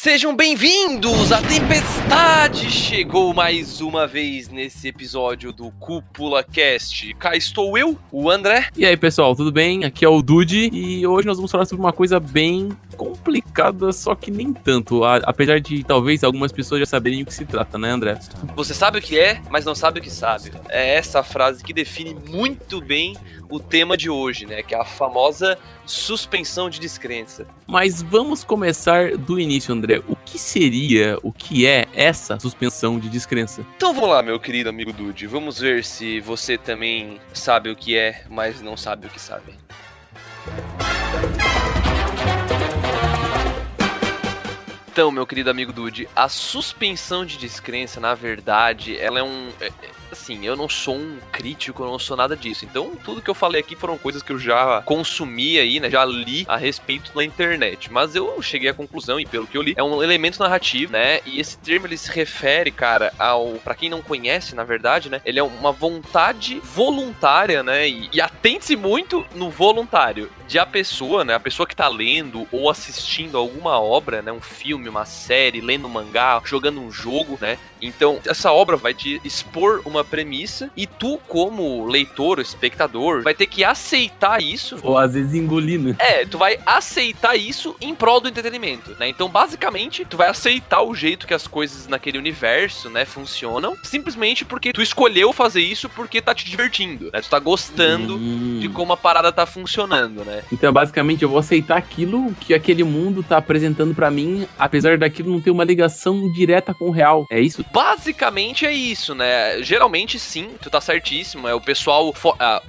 Sejam bem-vindos! A tempestade chegou mais uma vez nesse episódio do Cúpula Cast. Cá estou eu, o André. E aí, pessoal, tudo bem? Aqui é o Dude e hoje nós vamos falar sobre uma coisa bem complicada, só que nem tanto, apesar de talvez algumas pessoas já saberem o que se trata, né, André? Você sabe o que é, mas não sabe o que sabe. É essa frase que define muito bem o tema de hoje, né? Que é a famosa suspensão de descrença. Mas vamos começar do início, André. O que é essa suspensão de descrença? Então vamos lá, meu querido amigo Dude. Vamos ver se você também sabe o que é, mas não sabe o que sabe. Então, meu querido amigo Dude, a suspensão de descrença, na verdade, ela é assim, eu não sou um crítico, eu não sou nada disso. Então, tudo que eu falei aqui foram coisas que eu já consumi aí, né? Já li a respeito na internet. Mas eu cheguei à conclusão, e pelo que eu li, é um elemento narrativo, né? E esse termo, ele se refere, cara, pra quem não conhece, na verdade, né? Ele é uma vontade voluntária, né? E atente-se muito no voluntário. De a pessoa, né? A pessoa que tá lendo ou assistindo alguma obra, né? Um filme, uma série, lendo um mangá, jogando um jogo, né? Então, essa obra vai te expor uma premissa e tu, como leitor, espectador, vai ter que aceitar isso. Ou às vezes engolir, né? Tu vai aceitar isso em prol do entretenimento, né? Então, basicamente, tu vai aceitar o jeito que as coisas naquele universo, né, funcionam, simplesmente porque tu escolheu fazer isso porque tá te divertindo, né? Tu tá gostando de como a parada tá funcionando, né? Então, basicamente, eu vou aceitar aquilo que aquele mundo tá apresentando pra mim, apesar daquilo não ter uma ligação direta com o real. É isso? Basicamente é isso, né? Geralmente sim, tu tá certíssimo. É o pessoal.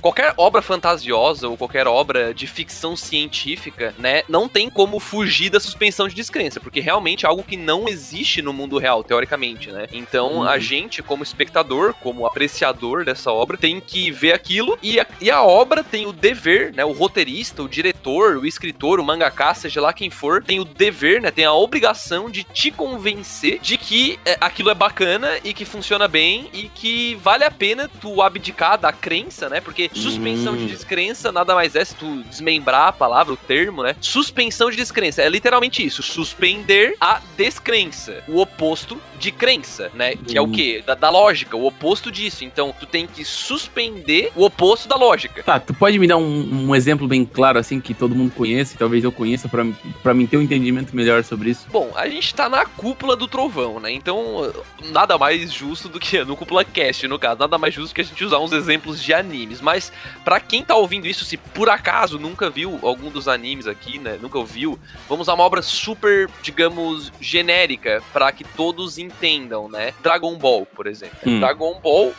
Qualquer obra fantasiosa ou qualquer obra de ficção científica, né? Não tem como fugir da suspensão de descrença, porque realmente é algo que não existe no mundo real, teoricamente, né? Então a gente, como espectador, como apreciador dessa obra, tem que ver aquilo e a obra tem o dever, né? O roteirista, o diretor, o escritor, o mangaka, seja lá quem for, tem o dever, né? Tem a obrigação de te convencer de que aquilo é bacana e que funciona bem e que vale a pena tu abdicar da crença, né? Porque suspensão de descrença nada mais é, se tu desmembrar a palavra, o termo, né? Suspensão de descrença é literalmente isso, suspender a descrença, o oposto de crença, né? Que é o quê? Da lógica, o oposto disso. Então, tu tem que suspender o oposto da lógica. Tá, tu pode me dar um exemplo bem claro, assim, que todo mundo conhece, talvez eu conheça, pra mim ter um entendimento melhor sobre isso? Bom, a gente tá na cúpula do trovão, né? Então, nada mais justo do que no Cúpula Cast, no caso, nada mais justo que a gente usar uns exemplos de animes. Mas, pra quem tá ouvindo isso, se por acaso nunca viu algum dos animes aqui, né? Nunca ouviu, vamos usar uma obra super, digamos, genérica, pra que todos entendam, né? Dragon Ball, por exemplo. Dragon Ball,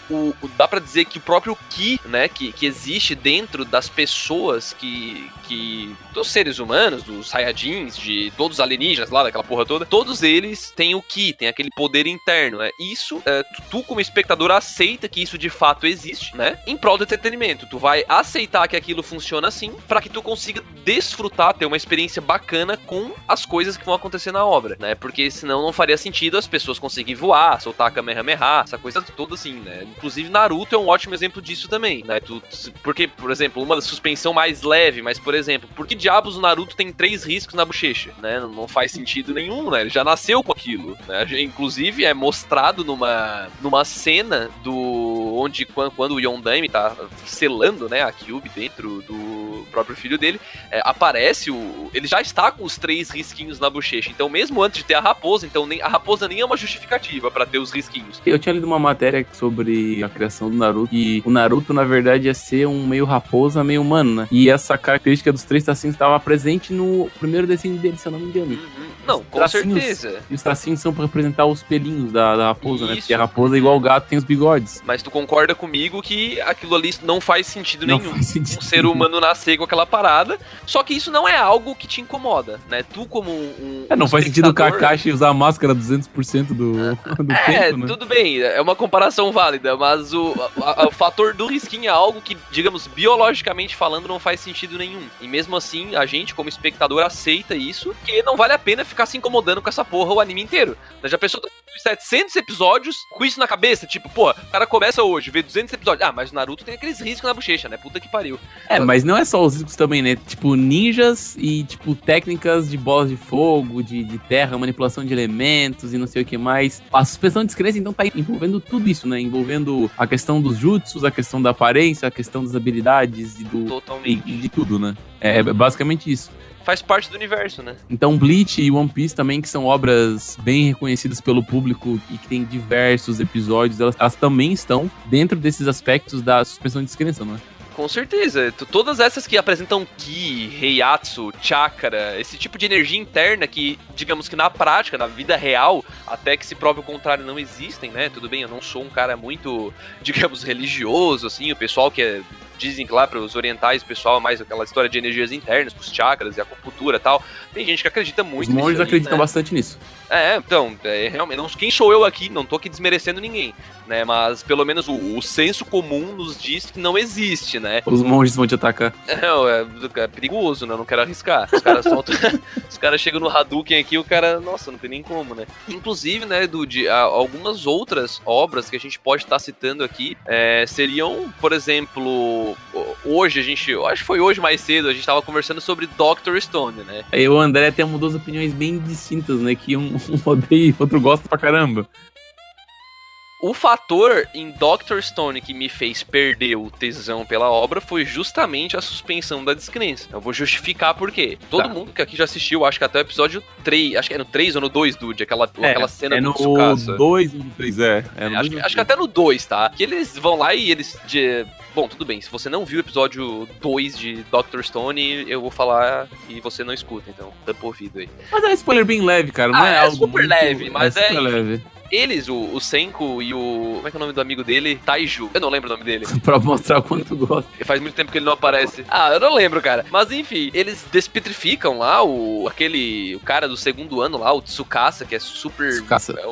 dá pra dizer que o próprio Ki, né? Que existe dentro das pessoas dos seres humanos, dos Saiyajins, de todos os alienígenas lá, daquela porra toda, todos eles têm o Ki, tem aquele poder interno, né? Isso, tu como espectador aceita que isso de fato existe, né? Em prol do entretenimento. Tu vai aceitar que aquilo funciona assim, pra que tu consiga desfrutar, ter uma experiência bacana com as coisas que vão acontecer na obra, né? Porque senão não faria sentido as pessoas conseguirem voar, soltar a Kamehameha, essa coisa toda assim, né? Inclusive Naruto é um ótimo exemplo disso também, né? Porque, por exemplo, uma suspensão mais leve, mas, por exemplo, por que diabos o Naruto tem 3 riscos na bochecha, né? Não faz sentido nenhum, né? Ele já nasceu com aquilo, né? Inclusive é mostrado numa cena onde quando o Yondaime tá selando, né, a Kyuubi dentro do próprio filho dele, aparece ele já está com os 3 risquinhos na bochecha, então mesmo antes de ter a raposa, então a raposa nem é uma justificativa pra ter os risquinhos. Eu tinha lido uma matéria sobre a criação do Naruto, e o Naruto, na verdade, ia ser um meio raposa, meio humano, né? E essa característica dos 3 tracinhos estava presente no primeiro desenho dele, se eu não me engano. Não, com certeza. E os tracinhos são pra representar os pelinhos da raposa, isso, né? Porque a raposa, igual o gato, tem os bigodes. Mas tu concorda comigo que aquilo ali não faz sentido nenhum. Um ser humano nascer com aquela parada, só que isso não é algo que te incomoda, né? Tu como não faz sentido o Kakashi usar a máscara 200% do tempo, né? Tudo bem, é uma comparação válida, mas o fator do risquinho é algo que, digamos, biologicamente falando, não faz sentido nenhum. E mesmo assim, a gente, como espectador, aceita isso, porque não vale a pena ficar ficar se incomodando com essa porra o anime inteiro. Já pensou 700 episódios com isso na cabeça? Tipo, pô, o cara começa hoje, vê 200 episódios. Ah, mas o Naruto tem aqueles riscos na bochecha, né? Puta que pariu. Mas não é só os riscos também, né? Tipo, ninjas e, tipo, técnicas de bolas de fogo, de terra, manipulação de elementos e não sei o que mais. A suspensão de descrença, então, tá envolvendo tudo isso, né? Envolvendo a questão dos jutsus, a questão da aparência, a questão das habilidades e de tudo, né? É basicamente isso. Faz parte do universo, né? Então Bleach e One Piece também, que são obras bem reconhecidas pelo público e que tem diversos episódios, elas também estão dentro desses aspectos da suspensão de descrença, não é? Com certeza. Todas essas que apresentam Ki, Heiatsu, Chakra, esse tipo de energia interna que, digamos que na prática, na vida real, até que se prove o contrário, não existem, né? Tudo bem, eu não sou um cara muito, digamos, religioso, assim, o pessoal que dizem que lá para os orientais, o pessoal, mais aquela história de energias internas, os chakras e a acupuntura e tal. Tem gente que acredita muito nisso. Os monges acreditam bastante nisso. Então, realmente, quem sou eu aqui? Não tô aqui desmerecendo ninguém, né? Mas pelo menos o senso comum nos diz que não existe, né? Os monges vão te atacar. É perigoso, né? Eu não quero arriscar. Os caras soltam. Os caras chegam no Hadouken aqui, o cara, nossa, não tem nem como, né? Inclusive, né, Dude, algumas outras obras que a gente pode estar citando aqui seriam, por exemplo, hoje eu acho que foi hoje mais cedo, a gente tava conversando sobre Dr. Stone, né? Aí o André tem duas opiniões bem distintas, né? Que um odeia e outro gosta pra caramba. O fator em Dr. Stone que me fez perder o tesão pela obra foi justamente a suspensão da descrença. Eu vou justificar por quê. Todo mundo que aqui já assistiu, acho que até o episódio 3, acho que é no 3 ou no 2, Dude, aquela cena do Tsukasa. É no 2 ou no 3, acho que até no 2, tá? Que eles vão lá e eles... Bom, tudo bem, se você não viu o episódio 2 de Dr. Stone, eu vou falar e você não escuta, então tampa o ouvido aí. Mas é um spoiler bem leve, cara, não é algo super muito... leve, mas é super leve. Eles, o Senko e o... Como é que é o nome do amigo dele? Taiju. Eu não lembro o nome dele. Pra mostrar o quanto tu gosta. Faz muito tempo que ele não aparece. Eu não lembro, cara. Mas enfim, eles despetrificam lá o cara do segundo ano lá, o Tsukasa, que é super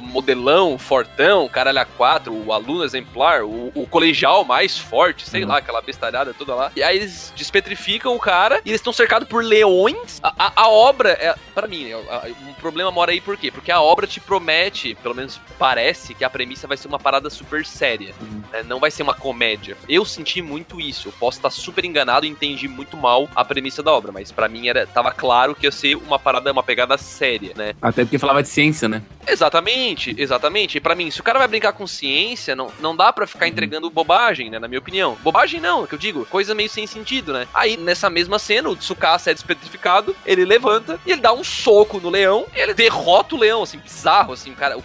modelão, fortão, caralho A4, o aluno exemplar, o colegial mais forte, sei lá, aquela bestalhada toda lá. E aí eles despetrificam o cara e eles estão cercados por leões. A obra, pra mim, um problema mora aí por quê? Porque a obra te promete, pelo menos parece, que a premissa vai ser uma parada super séria, né? Não vai ser uma comédia. Eu senti muito isso. Eu posso estar super enganado e entendi muito mal a premissa da obra, mas pra mim tava claro que ia ser uma pegada séria, né? Até porque falava de ciência, né? Exatamente. E pra mim, se o cara vai brincar com ciência, não dá pra ficar entregando bobagem, né? Na minha opinião. Bobagem não, é que eu digo, coisa meio sem sentido, né? Aí, nessa mesma cena, o Tsukasa é despetrificado, ele levanta e ele dá um soco no leão e ele derrota o leão, assim, bizarro, assim, o cara...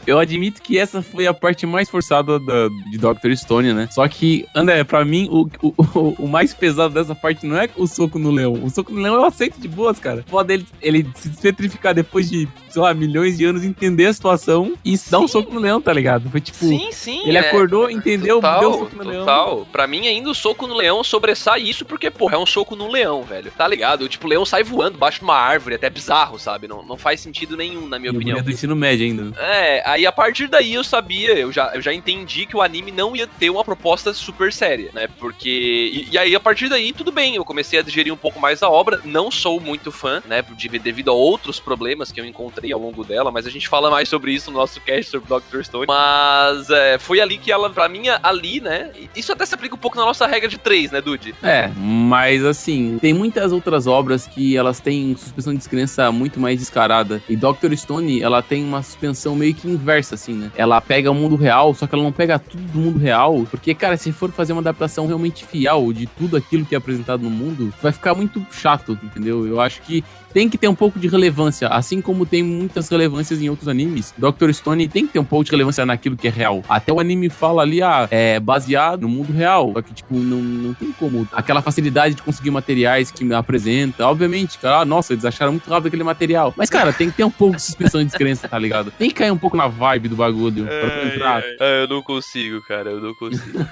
Eu admito que essa foi a parte mais forçada de Dr. Stone, né? Só que, André, pra mim, o mais pesado dessa parte não é o soco no leão. O soco no leão eu aceito de boas, cara. Pode ele se despetrificar depois de, sei lá, milhões de anos, entender a situação e dar um soco no leão, tá ligado? Foi tipo... Sim. Ele acordou, entendeu, deu um soco no leão. Total. Pra mim, ainda o soco no leão sobressai isso porque, porra, é um soco no leão, velho. Tá ligado? Tipo, o leão sai voando embaixo de uma árvore, até bizarro, sabe? Não faz sentido nenhum, na minha opinião. É do ensino médio ainda. Aí a partir daí eu sabia, eu já entendi que o anime não ia ter uma proposta super séria, né? Porque... E aí, a partir daí, tudo bem, eu comecei a digerir um pouco mais a obra. Não sou muito fã, né? Devido a outros problemas que eu encontrei ao longo dela, mas a gente fala mais sobre isso no nosso cast sobre Dr. Stone. Mas foi ali que ela, pra mim, né? Isso até se aplica um pouco na nossa regra de 3, né, Dude? Mas assim, tem muitas outras obras que elas têm suspensão de descrença muito mais descarada. E Dr. Stone, ela tem uma suspensão meio que inversa, assim, né? Ela pega o mundo real, só que ela não pega tudo do mundo real, porque, cara, se for fazer uma adaptação realmente fiel de tudo aquilo que é apresentado no mundo, vai ficar muito chato, entendeu? Eu acho que tem que ter um pouco de relevância, assim como tem muitas relevâncias em outros animes. Dr. Stone tem que ter um pouco de relevância naquilo que é real. Até o anime fala ali, é baseado no mundo real, só que, tipo, não tem como. Aquela facilidade de conseguir materiais que me apresenta, obviamente, cara, nossa, eles acharam muito rápido aquele material. Mas, cara, tem que ter um pouco de suspensão de descrença, tá ligado? Tem que cair um pouco na vibe do bagulho. Pra tu entrar. Eu não consigo, cara, eu não consigo.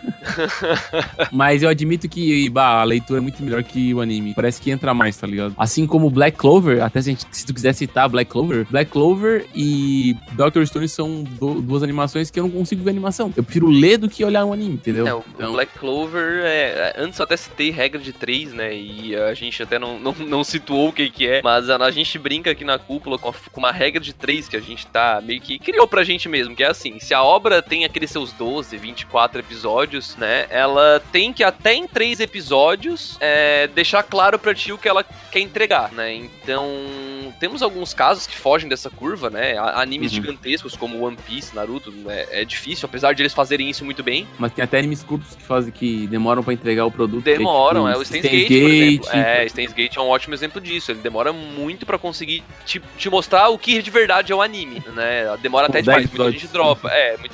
Mas eu admito que, a leitura é muito melhor que o anime. Parece que entra mais, tá ligado? Assim como Black Clover, até se tu quiser citar Black Clover e Dr. Stone são duas animações que eu não consigo ver animação. Eu prefiro ler do que olhar um anime, entendeu? O Black Clover, antes eu até citei regra de 3, né, e a gente até não situou o que é, mas a gente brinca aqui na cúpula com uma regra de 3 que a gente tá meio que criou pra gente mesmo, que é assim, se a obra tem aqueles seus 12, 24 episódios, né, ela tem que até em 3 episódios deixar claro pra ti o que ela quer entregar, né, então temos alguns casos que fogem dessa curva, né, animes gigantescos como One Piece, Naruto, né, é difícil, apesar de eles fazerem isso muito bem. Mas tem até animes curtos que demoram pra entregar o produto. Demoram, o Steins Gate, por exemplo. Steins Gate é um ótimo exemplo disso, ele demora muito pra conseguir te mostrar o que de verdade é o anime, né, demora até demais, muita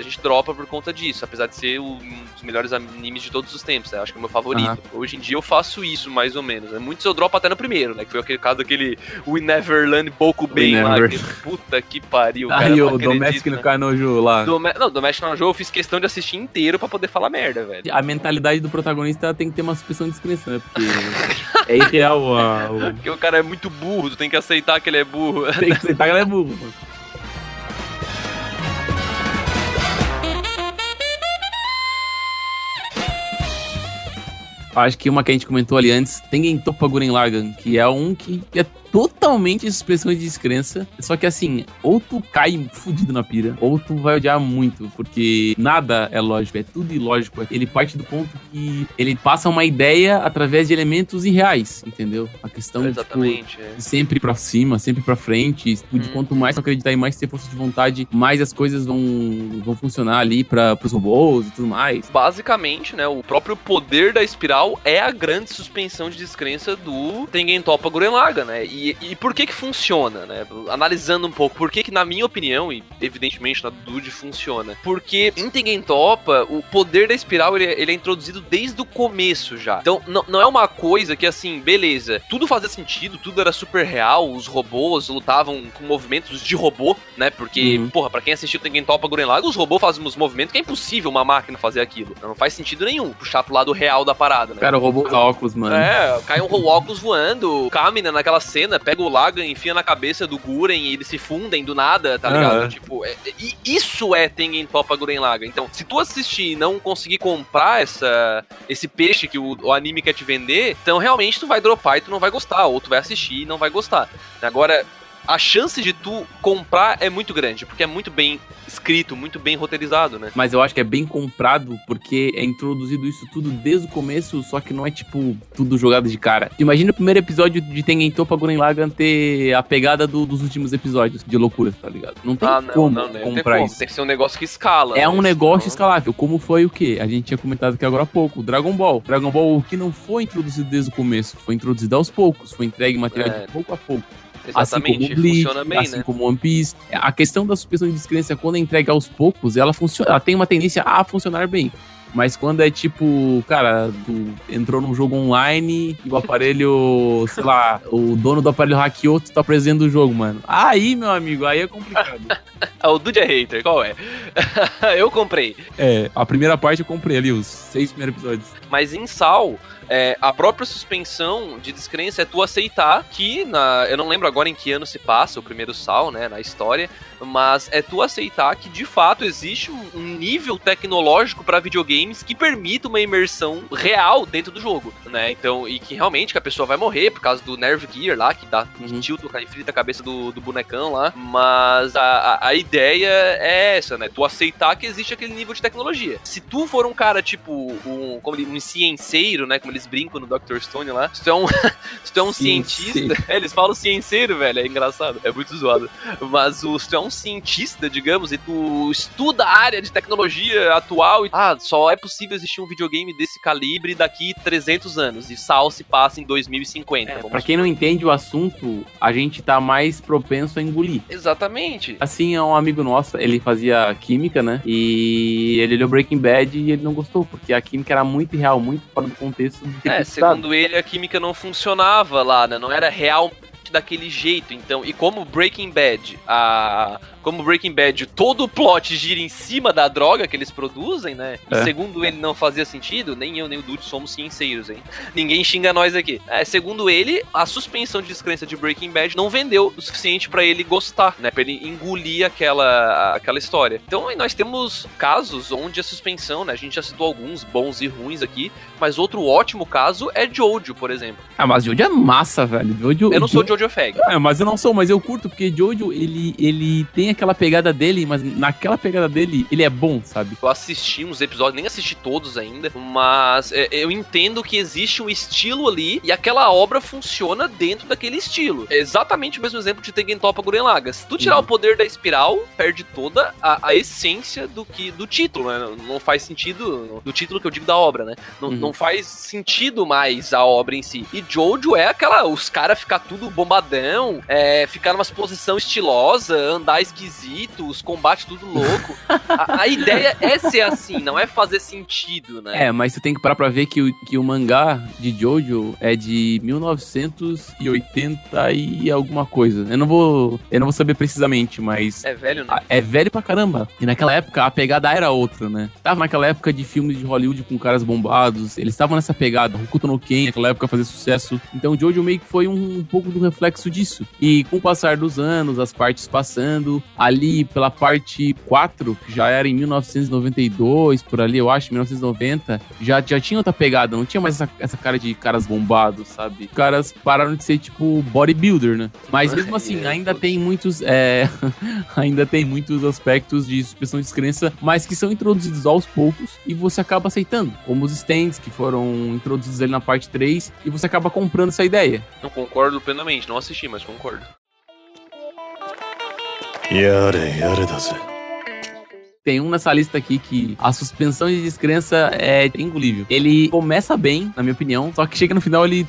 gente dropa por conta disso, apesar de ser um dos melhores animes de todos os tempos, né? Acho que é o meu favorito. Hoje em dia eu faço isso, mais ou menos, né? Muitos eu dropo até no primeiro, né, que foi aquele caso daquele We Never Learn Boku Ben lá, que, puta que pariu, cara. Aí o Domestic no Kanojo lá. Domestic no Kanojo eu fiz questão de assistir inteiro pra poder falar merda, velho. A mentalidade do protagonista tem que ter uma suspensão de descrença, né? Porque é irreal Porque o cara é muito burro, tu tem que aceitar que ele é burro. Tem que aceitar que ele é burro, mano. Acho que uma que a gente comentou ali antes, Tengen Toppa Gurren Lagann, que é um que é totalmente suspensão de descrença, só que assim, ou tu cai fudido na pira, ou tu vai odiar muito, porque nada é lógico, é tudo ilógico. Ele parte do ponto que ele passa uma ideia através de elementos irreais, entendeu? A questão de sempre pra cima, sempre pra frente, de quanto mais tu acreditar e mais ter força de vontade, mais as coisas vão funcionar ali pros robôs e tudo mais. Basicamente, né, o próprio poder da espiral é a grande suspensão de descrença do Tengen Toppa Gurren Lagann, né? E por que funciona, né? Analisando um pouco, por que na minha opinião, e evidentemente na Dude funciona? Porque em Tengen Toppa, o poder da espiral, ele é introduzido desde o começo já. Então, não é uma coisa que assim, beleza, tudo fazia sentido, tudo era super real, os robôs lutavam com movimentos de robô, né? Porque, porra, pra quem assistiu Tengen Toppa Gurren Lagann, os robôs fazem uns movimentos que é impossível uma máquina fazer aquilo. Não faz sentido nenhum, puxar pro lado real da parada, né? Cara, o robô usa óculos, mano. Cai um óculos voando, Kamina naquela cena, pega o Lagann, enfia na cabeça do Guren e eles se fundem do nada, tá ligado? Tipo, isso é Tengen Toppa Gurren Lagann. Então, se tu assistir e não conseguir comprar esse peixe que o anime quer te vender, então realmente tu vai dropar e tu não vai gostar, ou tu vai assistir e não vai gostar. Agora, a chance de tu comprar é muito grande, porque é muito bem escrito, muito bem roteirizado, né? Mas eu acho que é bem comprado, porque é introduzido isso tudo desde o começo, só que não é, tipo, tudo jogado de cara. Imagina o primeiro episódio de Tengen Toppa Gurren Lagann ter a pegada dos últimos episódios de loucura, tá ligado? Não tem como comprar isso. Tem que ser um negócio que escala. É um negócio escalável, como foi o quê? A gente tinha comentado aqui agora há pouco, Dragon Ball. Dragon Ball, o que não foi introduzido desde o começo, foi introduzido aos poucos, foi entregue material de pouco a pouco. Exatamente, assim como Bleach, funciona bem, assim né? como One Piece. A questão da suspensão de descrença, quando é entregue aos poucos, ela funciona, ela tem uma tendência a funcionar bem. Mas quando é tipo, cara, tu entrou num jogo online e o aparelho, sei lá, o dono do aparelho hackeou, tu tá preso dentro do jogo, mano. Aí, meu amigo, aí é complicado. O Dude é hater, qual é? Eu comprei. A primeira parte eu comprei ali, os 6 primeiros episódios. Mas em Sal, a própria suspensão de descrença é tu aceitar que, eu não lembro agora em que ano se passa o primeiro Sal, né, na história, mas é tu aceitar que de fato existe um nível tecnológico para videogames que permita uma imersão real dentro do jogo, né? Então, e que realmente que a pessoa vai morrer por causa do Nerve Gear lá, que dá tilt, que frita a cabeça do bonecão lá, mas a ideia é essa, né? Tu aceitar que existe aquele nível de tecnologia. Se tu for um cara tipo um cienceiro, né, como eles brincam no Dr. Stone lá, se tu é um cientista, eles falam cienceiro, velho, é engraçado, é muito zoado, mas se tu é um cientista, digamos, e tu estuda a área de tecnologia atual e só é possível existir um videogame desse calibre daqui 300 anos, e Sal se passa em 2050. Pra quem não entende o assunto, a gente tá mais propenso a engolir. Exatamente. Assim, é um amigo nosso, ele fazia química, né, e ele olhou Breaking Bad e ele não gostou, porque a química era muito real, muito fora do contexto de ter segundo ele, a química não funcionava lá, né, não era real daquele jeito. Então, e como Breaking Bad, como Breaking Bad, todo o plot gira em cima da droga que eles produzem, né? E segundo ele não fazia sentido, nem eu nem o Dude somos cienceiros, hein? Ninguém xinga nós aqui. Segundo ele, a suspensão de descrença de Breaking Bad não vendeu o suficiente pra ele gostar, né? Pra ele engolir aquela história. Então aí nós temos casos onde a suspensão, né? A gente já citou alguns bons e ruins aqui, mas outro ótimo caso é Jojo, por exemplo. Mas Jojo é massa, velho. Jojo, eu não sou Jojo Fag. Mas eu não sou, mas eu curto, porque Jojo, ele tem aquela pegada dele, mas naquela pegada dele, ele é bom, sabe? Eu assisti uns episódios, nem assisti todos ainda, mas eu entendo que existe um estilo ali e aquela obra funciona dentro daquele estilo. É exatamente o mesmo exemplo de Tengen Toppa Gurren Lagann. Se tu tirar o poder da espiral, perde toda a essência do título, né? Não faz sentido, do título que eu digo da obra, né? Não faz sentido mais a obra em si. E Jojo é os caras ficar tudo bombadão, ficar numa posição estilosa, andar esquisito, os combates tudo louco. A ideia é ser assim, não é fazer sentido, né? Mas você tem que parar pra ver que o mangá de Jojo é de 1980 e alguma coisa. Eu não vou saber precisamente, mas... É velho, né? É velho pra caramba. E naquela época, a pegada era outra, né? Tava naquela época de filmes de Hollywood com caras bombados, eles estavam nessa pegada. Hokuto no Ken, naquela época, fazia sucesso. Então, Jojo meio que foi um pouco do reflexo disso. E com o passar dos anos, as partes passando, ali pela parte 4, que já era em 1992, por ali, eu acho, 1990, já tinha outra pegada, não tinha mais essa cara de caras bombados, sabe? Os caras pararam de ser, tipo, bodybuilder, né? Mas mesmo assim, ainda tem muitos ainda tem muitos aspectos de suspensão de descrença, mas que são introduzidos aos poucos e você acaba aceitando, como os stands que foram introduzidos ali na parte 3 e você acaba comprando essa ideia. Não concordo plenamente, não assisti, mas concordo. Tem um nessa lista aqui que a suspensão de descrença é ingolível. Ele começa bem, na minha opinião, só que chega no final ele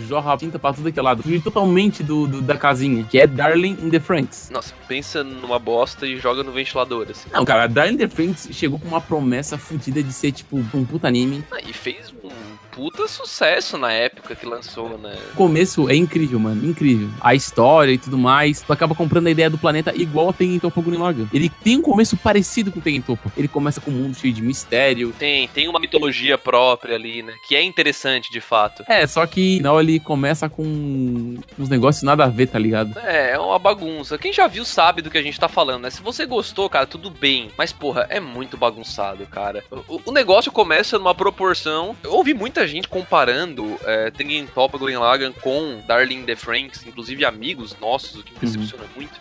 jorra a tinta pra tudo aquele lado. Fugir totalmente da casinha, que é Darling in the Franxx. Nossa, pensa numa bosta e joga no ventilador, assim. Não, cara, Darling in the Franxx chegou com uma promessa fodida de ser, tipo, um puta anime. E fez um puta sucesso na época que lançou, né? O começo é incrível, mano, incrível. A história e tudo mais, tu acaba comprando a ideia do planeta igual a Tengen Toppa Gurren Lagann. Ele tem um começo parecido com Tengen Toppa. Ele começa com um mundo cheio de mistério. Tem uma mitologia própria ali, né? Que é interessante, de fato. Só que não, ele começa com uns negócios nada a ver, tá ligado? É uma bagunça. Quem já viu sabe do que a gente tá falando, né? Se você gostou, cara, tudo bem. Mas, porra, é muito bagunçado, cara. O negócio começa numa proporção... Eu ouvi muita gente comparando Tengen Toppa Gurren Lagann com Darling in the Franxx, inclusive amigos nossos, o que me decepciona muito.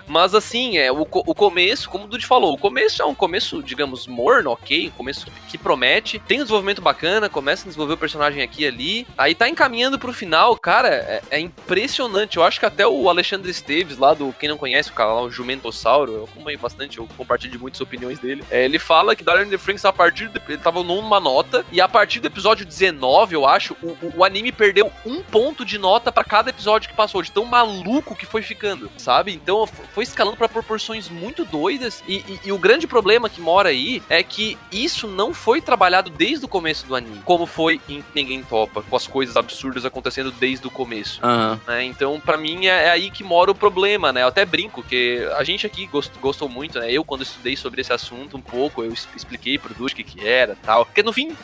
Mas assim, o começo, como o Dude falou, o começo é um começo, digamos, morno, ok, um começo que promete, tem um desenvolvimento bacana, começa a desenvolver o personagem aqui e ali, aí tá encaminhando pro final, cara, é impressionante. Eu acho que até o Alexandre Esteves, lá do, quem não conhece o canal, o Jumentossauro, eu acompanho bastante, eu compartilho de muitas opiniões dele, ele fala que Darling in the Franxx, a partir ele tava numa nota, e a partir do episódio 19, eu acho, o anime perdeu 1 ponto de nota pra cada episódio que passou, de tão maluco que foi ficando, sabe? Então foi escalando pra proporções muito doidas, e o grande problema que mora aí é que isso não foi trabalhado desde o começo do anime, como foi em Tengen Toppa, com as coisas absurdas acontecendo desde o começo. Então, pra mim, é aí que mora o problema, né? Eu até brinco, que a gente aqui gostou muito, né? Eu, quando estudei sobre esse assunto um pouco, eu expliquei pro Dush o que era, tal. Porque, no fim,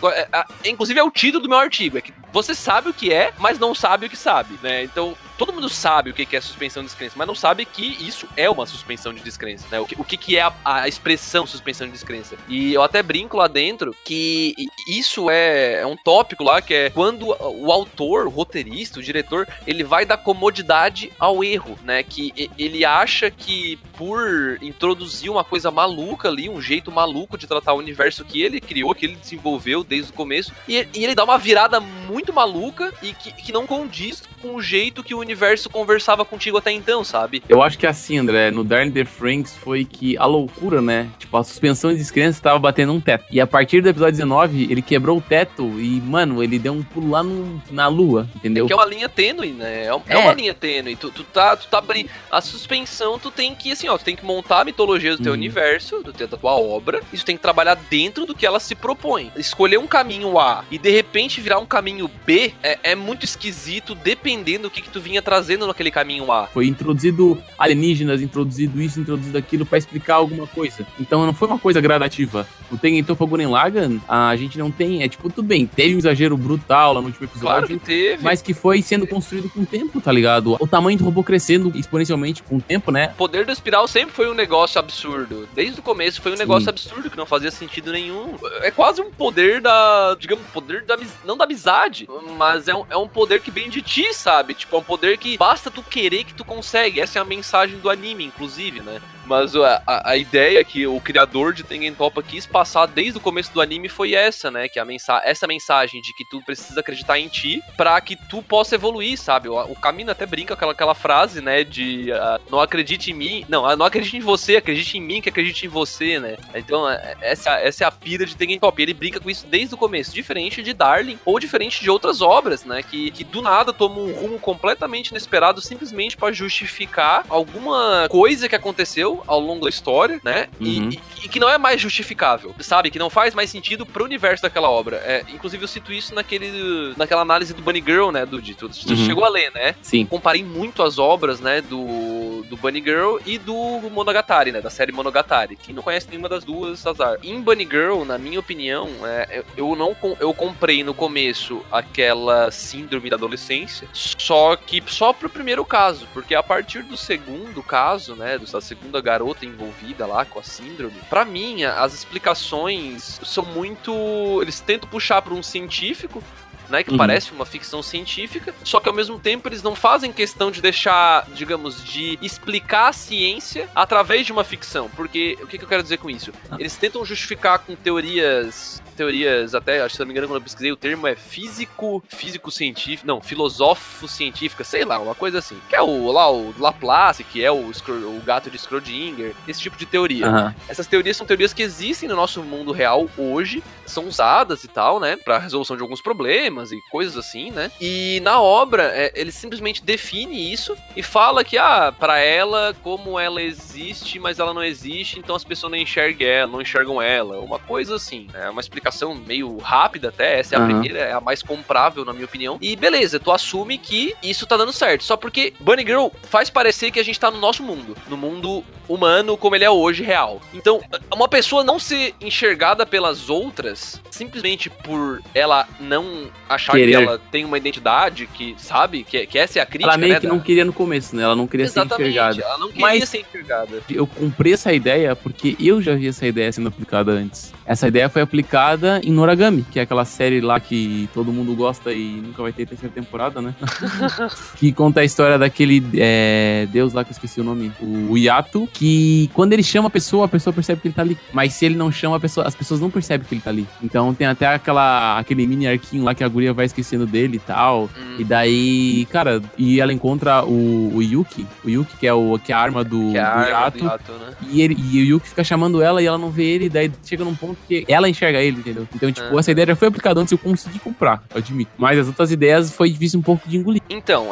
inclusive é o título do meu artigo, é que você sabe o que é, mas não sabe o que sabe, né? Então, todo mundo sabe o que é suspensão de descrença, mas não sabe que isso é uma suspensão de descrença, né? O que é a expressão suspensão de descrença. E eu até brinco lá dentro que isso é um tópico lá, que é quando o autor, o roteirista, o diretor, ele vai dar comodidade ao erro, né? Que ele acha que por introduzir uma coisa maluca ali, um jeito maluco de tratar o universo que ele criou, que ele desenvolveu desde o começo, e ele dá uma virada muito maluca e que não condiz com o jeito que o universo conversava contigo até então, sabe? Eu acho que assim, André, no Darling in the Franxx foi que a loucura, né? Tipo, a suspensão de descrença tava batendo um teto. E a partir do episódio 19, ele quebrou o teto e, mano, ele deu um pulo lá na lua, entendeu? É que é uma linha tênue, né? É uma linha tênue. Tu tá a suspensão, tu tem que, assim, ó, tu tem que montar a mitologia do teu universo, da tua obra, e tu tem que trabalhar dentro do que ela se propõe. Escolher um caminho A e, de repente, virar um caminho caminho B é muito esquisito, dependendo do que tu vinha trazendo naquele caminho A. Foi introduzido alienígenas, introduzido isso, introduzido aquilo pra explicar alguma coisa. Então não foi uma coisa gradativa. No Tengen Toppa Gurren Lagann, a gente não tem... tudo bem, teve um exagero brutal lá no último episódio. Claro que teve. Mas que foi sendo construído com o tempo, tá ligado? O tamanho do robô crescendo exponencialmente com o tempo, né? O poder da espiral sempre foi um negócio absurdo. Desde o começo foi um negócio absurdo, que não fazia sentido nenhum. É quase um poder não da amizade, mas é um poder que vem de ti, sabe? Tipo, é um poder que basta tu querer que tu consegue. Essa é a mensagem do anime, inclusive, né? Mas a ideia que o criador de Tengen Toppa quis passar desde o começo do anime foi essa, né? Que essa mensagem de que tu precisa acreditar em ti pra que tu possa evoluir, sabe? O Kamina até brinca com aquela frase, né? De não acredite em mim, não acredite em você, acredite em mim que acredite em você, né? Então, essa é a pira de Tengen Toppa. E ele brinca com isso desde o começo, diferente de Darling ou diferente de outras obras, né? Que do nada tomam um rumo completamente inesperado simplesmente pra justificar alguma coisa que aconteceu ao longo da história, né? Uhum. E que não é mais justificável, sabe? Que não faz mais sentido pro universo daquela obra. Inclusive, eu cito isso naquela análise do Bunny Girl, né, do Dito. Você chegou a ler, né? Sim. Comparei muito as obras, né, do Bunny Girl e do Monogatari, né, da série Monogatari. Quem não conhece nenhuma das duas, azar. Em Bunny Girl, na minha opinião, eu comprei no começo aquela síndrome da adolescência, só pro primeiro caso, porque a partir do segundo caso, né, da segunda garota envolvida lá com a síndrome, pra mim, as explicações são muito... Eles tentam puxar pra um científico, né, que parece uma ficção científica, só que ao mesmo tempo eles não fazem questão de deixar, digamos, de explicar a ciência através de uma ficção, porque o que eu quero dizer com isso? Eles tentam justificar com teorias até, acho que se não me engano, quando eu pesquisei, o termo é físico-científico, não, filosófico-científica, sei lá, uma coisa assim, que é o Laplace, que é o gato de Schrödinger, esse tipo de teoria. Essas teorias são teorias que existem no nosso mundo real hoje, são usadas e tal, né, pra resolução de alguns problemas e coisas assim, né, e na obra, ele simplesmente define isso e fala que, pra ela, como ela existe, mas ela não existe, então as pessoas não enxergam ela, uma coisa assim, é uma explicação meio rápida até, essa é a primeira, é a mais comprável na minha opinião, e beleza, tu assume que isso tá dando certo, só porque Bunny Girl faz parecer que a gente tá no nosso mundo, no mundo humano como ele é hoje, real. Então, uma pessoa não ser enxergada pelas outras, simplesmente por ela não achar que ela tem uma identidade, que sabe, que essa é a crítica, ela meio né, que não queria no começo, né, ela não queria ser enxergada. Ela não queria ser enxergada. Eu comprei essa ideia porque eu já vi essa ideia sendo aplicada antes. Essa ideia foi aplicada em Noragami, que é aquela série lá que todo mundo gosta e nunca vai ter terceira temporada, né? Que conta a história daquele deus lá que eu esqueci o nome, o Yato, que quando ele chama a pessoa percebe que ele tá ali. Mas se ele não chama a pessoa, as pessoas não percebem que ele tá ali. Então tem até aquele mini arquinho lá que a guria vai esquecendo dele e tal. E daí, cara, e ela encontra o Yuki, que é a arma do Yato, né? E o Yuki fica chamando ela e ela não vê ele, e daí chega num ponto que ela enxerga ele, entendeu? Então, tipo, essa ideia já foi aplicada antes, eu consegui comprar, eu admito. Mas as outras ideias foi difícil um pouco de engolir. Então,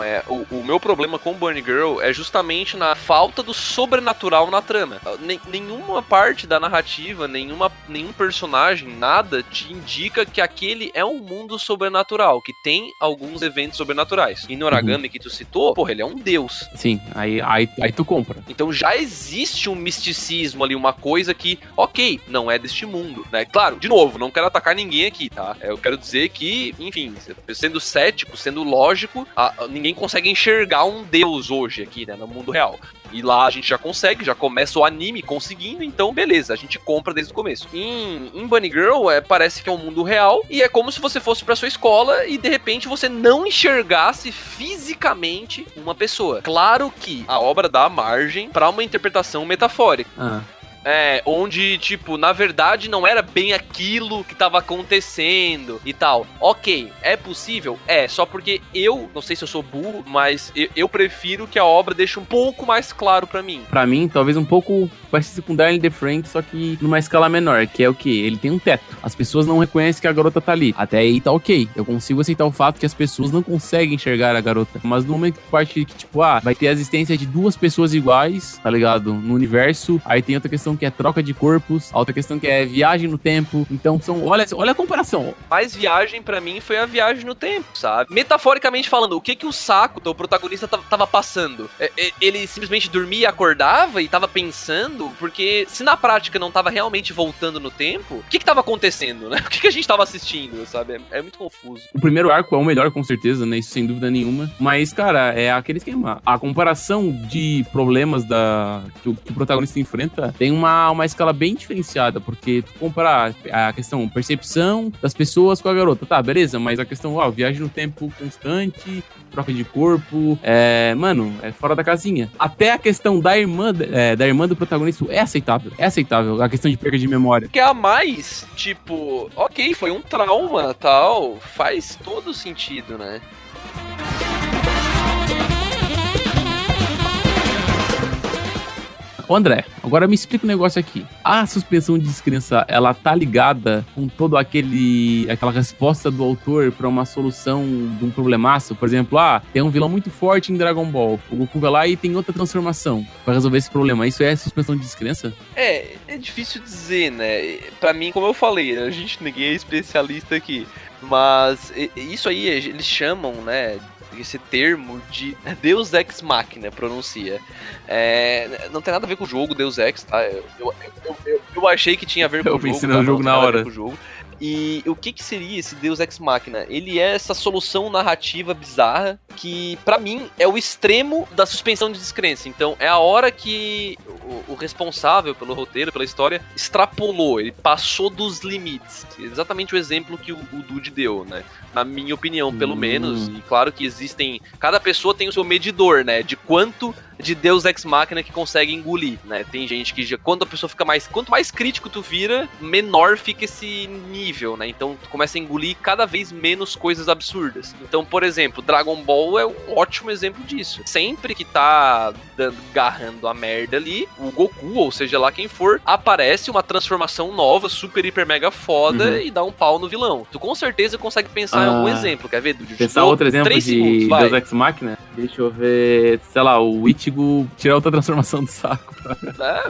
o meu problema com Bunny Girl é justamente na falta do sobrenatural na trama. Nenhuma parte da narrativa, nenhum personagem, nada te indica que aquele é um mundo sobrenatural, que tem alguns eventos sobrenaturais. E Noragami, que tu citou, porra, ele é um deus. Sim, aí tu compra. Então já existe um misticismo ali, uma coisa que, ok, não é deste mundo, né? Claro, de novo, não quero atacar ninguém aqui, tá? Eu quero dizer que, enfim, sendo cético, sendo lógico, ninguém consegue enxergar um deus hoje aqui, né, no mundo real. E lá a gente já consegue, já começa o anime conseguindo, então beleza, a gente compra desde o começo. Em Bunny Girl, parece que é um mundo real, e é como se você fosse pra sua escola e de repente você não enxergasse fisicamente uma pessoa. Claro que a obra dá margem pra uma interpretação metafórica. Onde, tipo, na verdade não era bem aquilo que tava acontecendo e tal. Ok, é possível? Só porque não sei se eu sou burro, mas eu prefiro que a obra deixe um pouco mais claro pra mim. Pra mim, talvez um pouco parecido com Darling in the Franxx, só que numa escala menor, que é o quê? Ele tem um teto. As pessoas não reconhecem que a garota tá ali. Até aí tá ok. Eu consigo aceitar o fato que as pessoas não conseguem enxergar a garota. Mas no momento que parte que, tipo, vai ter a existência de duas pessoas iguais, tá ligado? No universo, aí tem outra questão questão que é troca de corpos, a outra questão que é viagem no tempo. Então, olha a comparação. Mais viagem pra mim foi a viagem no tempo, sabe? Metaforicamente falando, o que o Sakuta, o protagonista, tava passando? Ele simplesmente dormia e acordava e tava pensando? Porque se na prática não tava realmente voltando no tempo, o que tava acontecendo, né? O que a gente tava assistindo, sabe? É muito confuso. O primeiro arco é o melhor, com certeza, né? Isso sem dúvida nenhuma. Mas, cara, é aquele esquema. A comparação de problemas que o protagonista enfrenta tem uma escala bem diferenciada, porque tu comparar a questão percepção das pessoas com a garota, tá, beleza, mas a questão, viagem no tempo constante, troca de corpo, mano, é fora da casinha. Até a questão da irmã do protagonista é aceitável, a questão de perda de memória. Que a mais, tipo, ok, foi um trauma, tal, faz todo sentido, né? Ô André, agora me explica um negócio aqui. A suspensão de descrença, ela tá ligada com todo aquela resposta do autor pra uma solução de um problemaço? Por exemplo, tem um vilão muito forte em Dragon Ball. O Goku vai lá e tem outra transformação pra resolver esse problema. Isso é suspensão de descrença? É difícil dizer, né? Pra mim, como eu falei, ninguém é especialista aqui. Mas isso aí, eles chamam, né, esse termo de Deus Ex Machina, pronuncia. Não tem nada a ver com o jogo Deus Ex, tá? Eu achei que tinha a ver com o jogo. Eu pensei no jogo na hora. E o que seria esse Deus Ex Machina? Ele é essa solução narrativa bizarra que, pra mim, é o extremo da suspensão de descrença. Então, é a hora que o responsável pelo roteiro, pela história, extrapolou, ele passou dos limites. Exatamente o exemplo que o Dude deu, né? Na minha opinião, pelo menos. E claro que cada pessoa tem o seu medidor, né? De quanto de Deus Ex Machina que consegue engolir, né? Tem gente que quando a pessoa fica quanto mais crítico tu vira, menor fica esse nível, né? Então tu começa a engolir cada vez menos coisas absurdas. Então, por exemplo, Dragon Ball é um ótimo exemplo disso. Sempre que tá garrando a merda ali, o Goku, ou seja lá quem for, aparece uma transformação nova, super, hiper, mega foda e dá um pau no vilão. Tu com certeza consegue pensar em algum exemplo, quer ver? Pensar outro exemplo de Deus Ex Machina? Deixa eu ver, sei lá, o Ichigo tirar outra transformação do saco.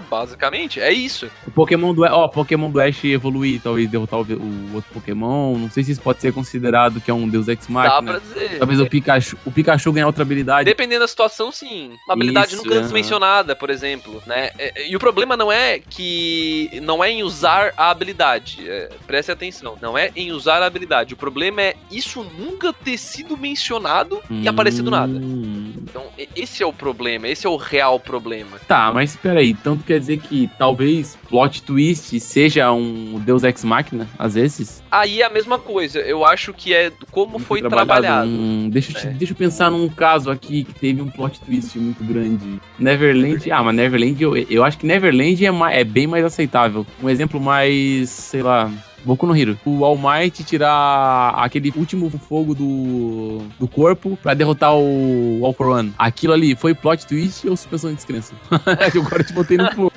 Basicamente, é isso. O Pokémon do Ash evoluir, talvez derrotar o outro Pokémon. Não sei se isso pode ser considerado que é um Deus Ex Machina. Dá pra dizer. Talvez o Pikachu ganhar outra habilidade. Dependendo da situação, sim. Uma habilidade nunca antes mencionada, por exemplo, né? E o problema não é em usar a habilidade. Preste atenção. Não é em usar a habilidade. O problema é isso nunca ter sido mencionado e aparecer do nada. Então, esse é o problema. Esse é o real problema. Tá, mas peraí. Então tu quer dizer que talvez plot twist seja um Deus Ex Machina, às vezes? Aí é a mesma coisa. Eu acho que é como foi trabalhado. Deixa eu pensar num caso aqui que teve um plot twist muito grande. Neverland. Mas Neverland, eu acho que Neverland é bem mais aceitável. Um exemplo mais, sei lá, Boku no Hero. O All Might tirar aquele último fogo do corpo pra derrotar o All for One. Aquilo ali foi plot twist ou suspensão de descrença? Agora eu te botei no fogo.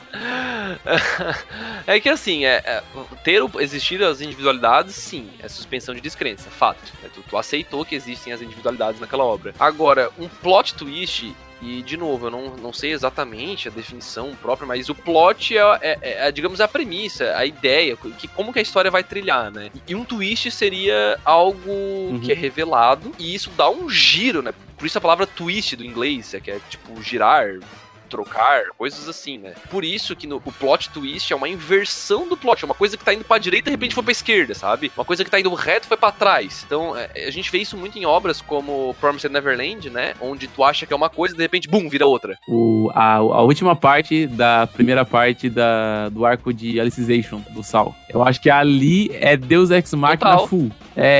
É que assim, existir as individualidades, sim, é suspensão de descrença, fato. Tu aceitou que existem as individualidades naquela obra. Agora, um plot twist, e de novo, eu não sei exatamente a definição própria, mas o plot digamos, a premissa, a ideia, como que a história vai trilhar, né? E um twist seria algo que é revelado, e isso dá um giro, né? Por isso a palavra twist do inglês, que é tipo girar, trocar, coisas assim, né? Por isso que o plot twist é uma inversão do plot, é uma coisa que tá indo pra direita e de repente foi pra esquerda, sabe? Uma coisa que tá indo reto foi pra trás. Então, a gente vê isso muito em obras como Promised Neverland, né? Onde tu acha que é uma coisa e de repente, bum, vira outra. A última parte da primeira parte do arco de Alicization, do Sal. Eu acho que ali é Deus Ex Machina full.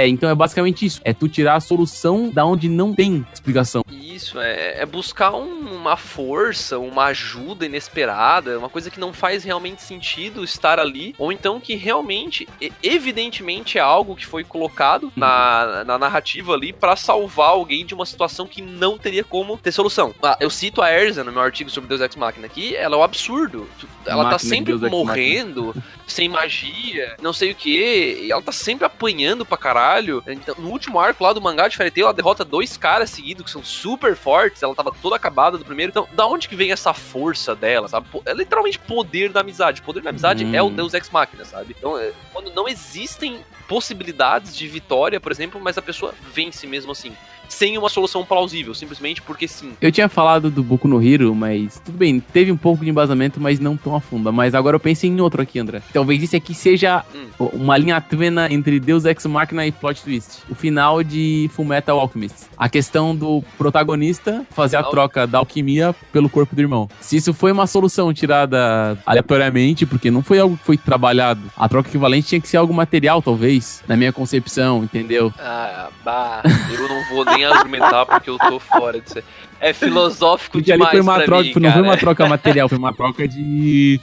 Então é basicamente isso. É tu tirar a solução da onde não tem explicação. Isso, é buscar uma força, uma ajuda inesperada, uma coisa que não faz realmente sentido estar ali, ou então que realmente, evidentemente, é algo que foi colocado na narrativa ali pra salvar alguém de uma situação que não teria como ter solução. Eu cito a Erza no meu artigo sobre Deus Ex Machina aqui, ela é um absurdo. Ela tá sempre morrendo, sem magia, não sei o que, e ela tá sempre apanhando pra caralho. Então, no último arco lá do mangá de Fairy Tail, ela derrota 2 caras seguidos que são super fortes, ela tava toda acabada do primeiro. Então, da onde que vem essa força dela, sabe? É literalmente poder da amizade. O poder da amizade é o Deus Ex Machina, sabe? Então, quando não existem possibilidades de vitória, por exemplo, mas a pessoa vence mesmo assim. Sem uma solução plausível, simplesmente porque sim. Eu tinha falado do Boku no Hero, mas tudo bem, teve um pouco de embasamento, mas não tão a fundo. Mas agora eu pensei em outro aqui, André. Talvez esse aqui seja uma linha tênue entre Deus Ex Machina e plot twist. O final de Fullmetal Alchemist. A questão do protagonista fazer a troca da alquimia pelo corpo do irmão. Se isso foi uma solução tirada aleatoriamente, porque não foi algo que foi trabalhado, a troca equivalente tinha que ser algo material, talvez, na minha concepção, entendeu? Eu não vou nem argumentar porque eu tô fora disso. É filosófico porque demais ali foi uma pra troca, mim, não foi uma troca material, foi uma troca de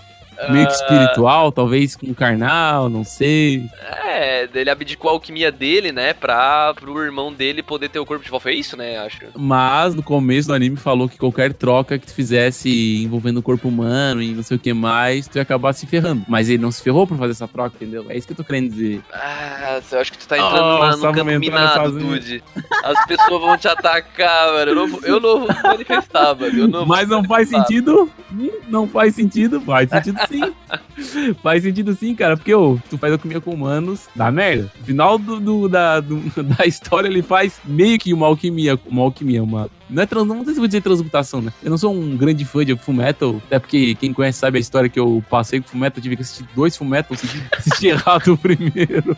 meio que espiritual, talvez com carnal, não sei. Ele abdicou a alquimia dele, né, pro irmão dele poder ter o corpo de volta. Foi isso, né, acho. Mas no começo do anime falou que qualquer troca que tu fizesse envolvendo o corpo humano e não sei o que mais, tu ia acabar se ferrando. Mas ele não se ferrou por fazer essa troca, entendeu? É isso que eu tô querendo dizer. Eu acho que tu tá entrando no campo minado, Dude. As pessoas vão te atacar, mano. Eu não vou manifestar, mano. Mas não faz sentido? Não faz sentido? Faz sentido sim. Faz sentido sim, cara. Porque tu faz alquimia com humanos, dá merda. No final da história ele faz meio que uma alquimia. Não sei se vou dizer transmutação, né? Eu não sou um grande fã de Fullmetal, até porque quem conhece sabe a história que eu passei com Fullmetal, eu tive que assistir 2 Fullmetal, assisti errado o primeiro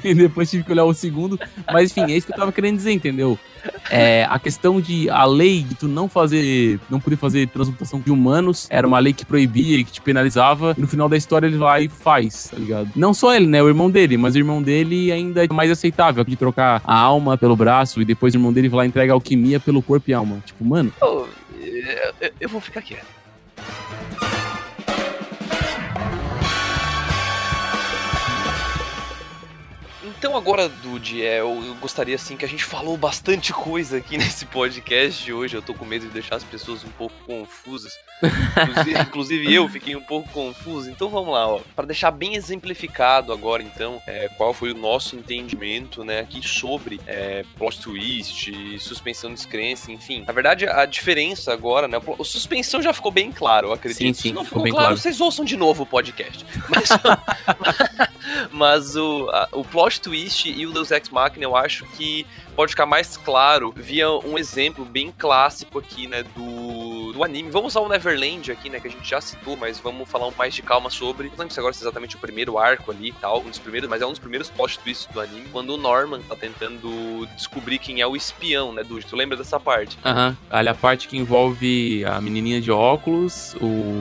e depois tive que olhar o segundo. Mas enfim, é isso que eu tava querendo dizer, entendeu? A questão de a lei de tu não poder fazer transmutação de humanos era uma lei que proibia e que te penalizava, e no final da história ele vai e faz, tá ligado? Não só ele, né? O irmão dele, mas o irmão dele ainda é mais aceitável de trocar a alma pelo braço e depois o irmão dele vai lá e entrega a alquimia pelo corpo e alma. Tipo, mano. Eu vou ficar quieto. Então agora, Dude, eu gostaria assim que a gente falou bastante coisa aqui nesse podcast de hoje. Eu tô com medo de deixar as pessoas um pouco confusas. Inclusive eu fiquei um pouco confuso. Então vamos lá, ó. Para deixar bem exemplificado agora, então, qual foi o nosso entendimento, né, aqui sobre plot twist, suspensão de descrença, enfim. Na verdade, a diferença agora, né, o suspensão já ficou bem claro, eu acredito. Sim, se não ficou ficou bem claro, claro, vocês ouçam de novo o podcast. Mas o plot twist e o Deus Ex Machina, eu acho que pode ficar mais claro via um exemplo bem clássico aqui, né, do anime. Vamos usar o Neverland aqui, né, que a gente já citou, mas vamos falar mais de calma sobre. Não lembro se agora é exatamente o primeiro arco ali e tal, mas é um dos primeiros plot twists do anime, quando o Norman tá tentando descobrir quem é o espião, né, Dude? Tu lembra dessa parte? Ali a parte que envolve a menininha de óculos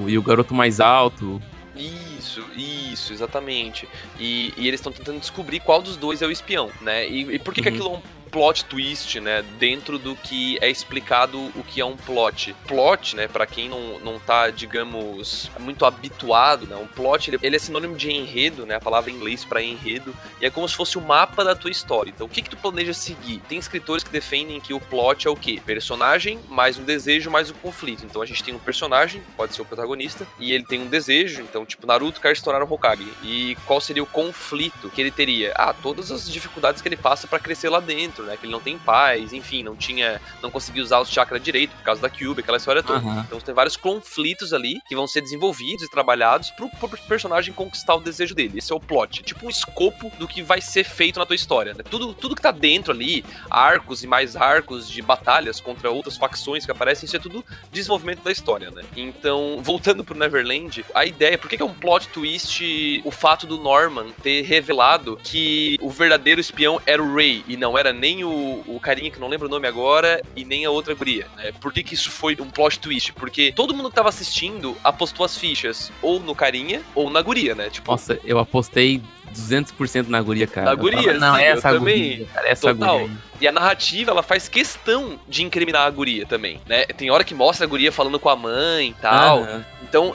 e o garoto mais alto. Isso, exatamente. E eles estão tentando descobrir qual dos dois é o espião, né? E por que aquilo é um plot twist, né? Dentro do que é explicado o que é um plot. Plot, né? Pra quem não tá, digamos, muito habituado, né? Um plot, ele é sinônimo de enredo, né? A palavra em inglês pra enredo. E é como se fosse o mapa da tua história. Então, o que tu planeja seguir? Tem escritores que defendem que o plot é o quê? Personagem, mais um desejo, mais um conflito. Então, a gente tem um personagem, pode ser o protagonista, e ele tem um desejo. Então, tipo, Naruto quer estourar o Hokage. E qual seria o conflito que ele teria? Todas as dificuldades que ele passa pra crescer lá dentro, né? Que ele não tem paz, enfim, não conseguiu usar os chakras direito por causa da Kyuubi, aquela história toda. Então tem vários conflitos ali que vão ser desenvolvidos e trabalhados pro personagem conquistar o desejo dele. Esse é o plot, tipo um escopo do que vai ser feito na tua história, né? Tudo que tá dentro ali, arcos e mais arcos de batalhas contra outras facções que aparecem, isso é tudo desenvolvimento da história, né? Então, voltando pro Neverland, a ideia, por que é um plot twist o fato do Norman ter revelado que o verdadeiro espião era o Ray e não era nem o carinha que não lembro o nome agora e nem a outra guria, né? Por que isso foi um plot twist? Porque todo mundo que tava assistindo apostou as fichas ou no carinha ou na guria, né? Tipo, nossa, eu apostei 200% na guria, cara. Na guria, não, sim, é essa também. Guria, cara, essa Total. guria. E a narrativa, ela faz questão de incriminar a guria também, né? Tem hora que mostra a guria falando com a mãe e tal. Então,